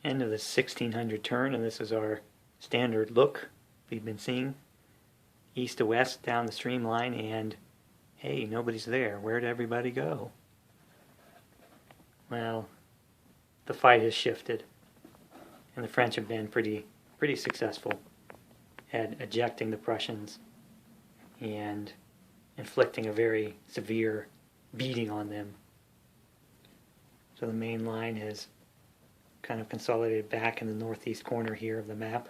end of the 1600 turn, and this is our standard look we've been seeing. East to west down the streamline, and hey, nobody's there. Where'd everybody go? Well, the fight has shifted, and the French have been pretty successful at ejecting the Prussians and inflicting a very severe beating on them. So the main line has kind of consolidated back in the northeast corner here of the map,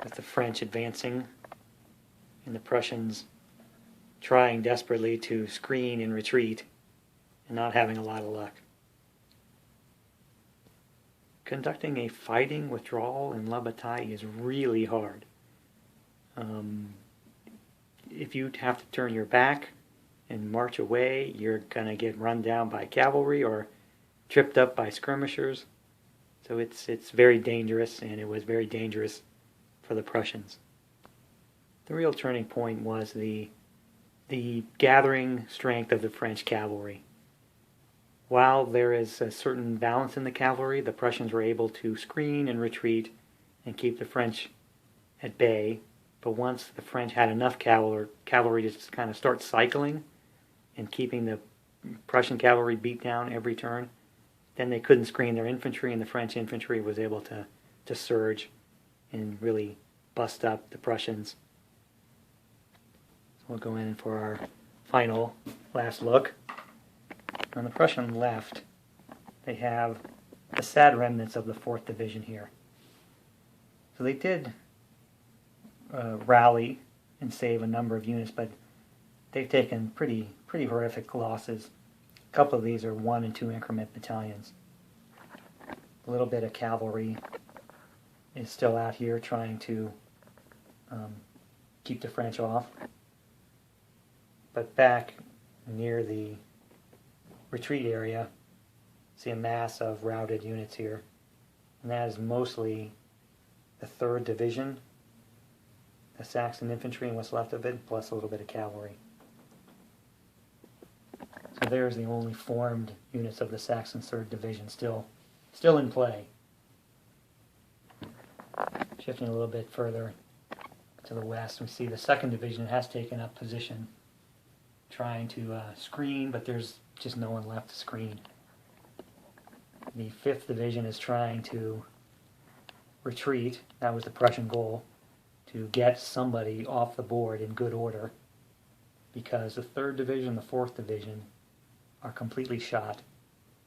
with the French advancing and the Prussians trying desperately to screen and retreat and not having a lot of luck. Conducting a fighting withdrawal in La Bataille is really hard. If you have to turn your back and march away, you're going to get run down by cavalry or tripped up by skirmishers. So it's very dangerous, and it was very dangerous for the Prussians. The real turning point was the gathering strength of the French cavalry. While there is a certain balance in the cavalry, the Prussians were able to screen and retreat and keep the French at bay. But once the French had enough cavalry to just kind of start cycling and keeping the Prussian cavalry beat down every turn, then they couldn't screen their infantry, and the French infantry was able to surge and really bust up the Prussians. So we'll go in for our final last look. On the Prussian left, they have the sad remnants of the 4th Division here. So they did rally and save a number of units, but they've taken pretty horrific losses. A couple of these are 1 and 2 increment battalions. A little bit of cavalry is still out here trying to keep the French off. But back near the retreat area, see a mass of routed units here, and that is mostly the 3rd Division, the Saxon infantry and what's left of it, plus a little bit of cavalry. So there's the only formed units of the Saxon 3rd Division still in play. Shifting a little bit further to the west, we see the 2nd Division has taken up position, trying to screen, but there's just no one left to screen. The 5th Division is trying to retreat. That was the Prussian goal, to get somebody off the board in good order, because the 3rd Division and the 4th Division are completely shot.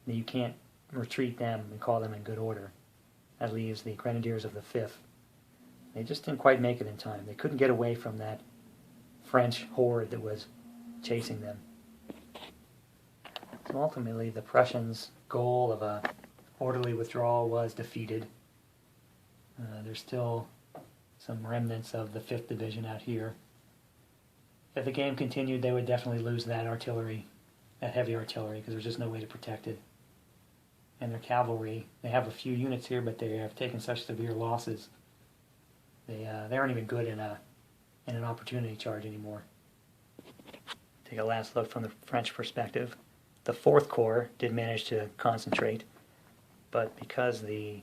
You can't retreat them and call them in good order. That leaves the Grenadiers of the 5th. They just didn't quite make it in time. They couldn't get away from that French horde that was chasing them. So ultimately, the Prussians' goal of a orderly withdrawal was defeated. There's still some remnants of the 5th Division out here. If the game continued, they would definitely lose that artillery, that heavy artillery, because there's just no way to protect it. And their cavalry, they have a few units here, but they have taken such severe losses. They aren't even good in an opportunity charge anymore. Take a last look from the French perspective. The 4th Corps did manage to concentrate, but because the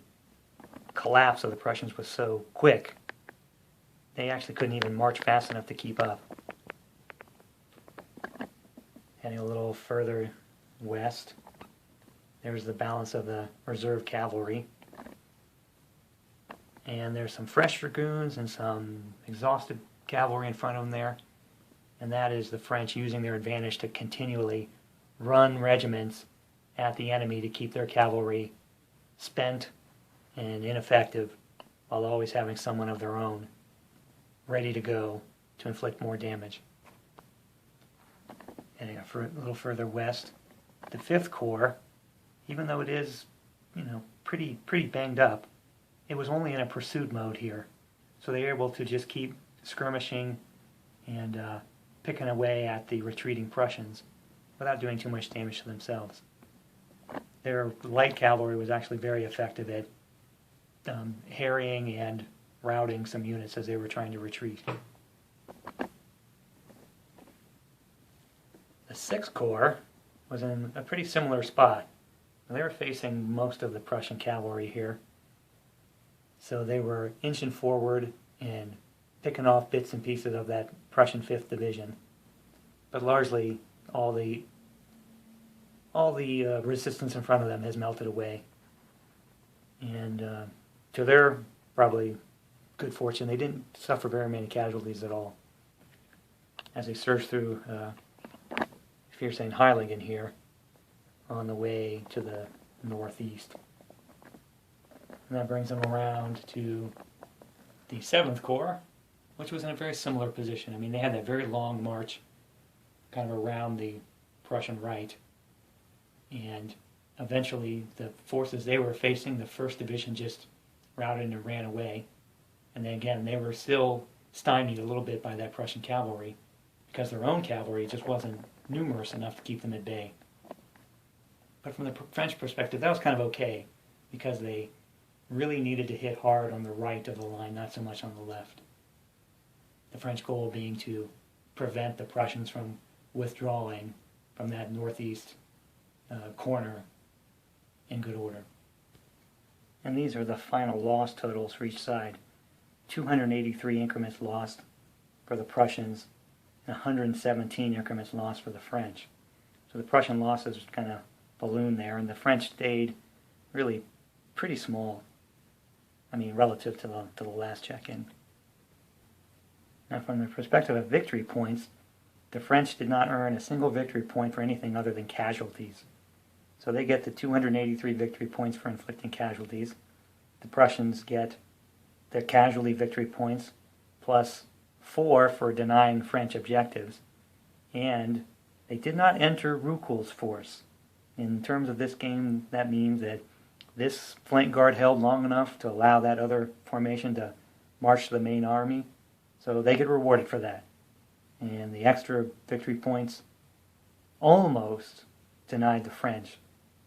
collapse of the Prussians was so quick, they actually couldn't even march fast enough to keep up. Heading a little further west, there's the balance of the reserve cavalry. And there's some fresh dragoons and some exhausted cavalry in front of them there. And that is the French using their advantage to continually run regiments at the enemy to keep their cavalry spent and ineffective, while always having someone of their own ready to go to inflict more damage. Heading a little further west, the 5th Corps, even though it is, pretty banged up, it was only in a pursuit mode here. So they were able to just keep skirmishing and picking away at the retreating Prussians without doing too much damage to themselves. Their light cavalry was actually very effective at harrying and routing some units as they were trying to retreat. The 6th Corps was in a pretty similar spot. They were facing most of the Prussian cavalry here. So they were inching forward and picking off bits and pieces of that Prussian 5th Division. But largely, all the resistance in front of them has melted away. And to their probably good fortune, they didn't suffer very many casualties at all. As they surged through Viersen-Heiligen here on the way to the northeast. And that brings them around to the 7th Corps, which was in a very similar position. I mean, they had that very long march kind of around the Prussian right. And eventually the forces they were facing, the 1st Division, just routed and ran away. And then again, they were still stymied a little bit by that Prussian cavalry because their own cavalry just wasn't numerous enough to keep them at bay. But from the French perspective, that was kind of okay because they really needed to hit hard on the right of the line, not so much on the left. The French goal being to prevent the Prussians from withdrawing from that northeast corner in good order. And these are the final loss totals for each side. 283 increments lost for the Prussians and 117 increments lost for the French. So the Prussian losses kind of ballooned there, and the French stayed really pretty small. I mean, relative to the last check-in. Now, from the perspective of victory points, the French did not earn a single victory point for anything other than casualties. So they get the 283 victory points for inflicting casualties. The Prussians get their casualty victory points plus 4 for denying French objectives. And they did not enter Ruckel's force. In terms of this game, that means that this flank guard held long enough to allow that other formation to march to the main army, so they get rewarded for that. And the extra victory points almost denied the French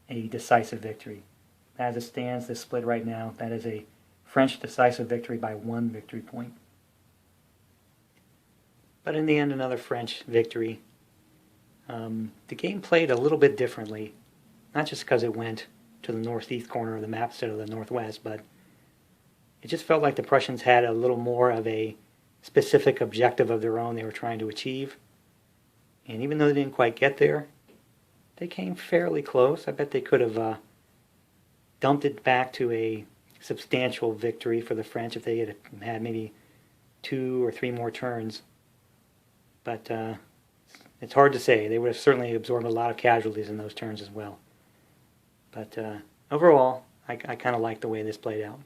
a decisive victory. As it stands, this split right now, that is a French decisive victory by 1 victory point. But in the end, another French victory. The game played a little bit differently, not just because it went to the northeast corner of the map instead of the northwest, but it just felt like the Prussians had a little more of a specific objective of their own they were trying to achieve. And even though they didn't quite get there, they came fairly close. I bet they could have dumped it back to a substantial victory for the French if they had had maybe 2 or 3 more turns. But it's hard to say. They would have certainly absorbed a lot of casualties in those turns as well. But overall, I kind of like the way this played out.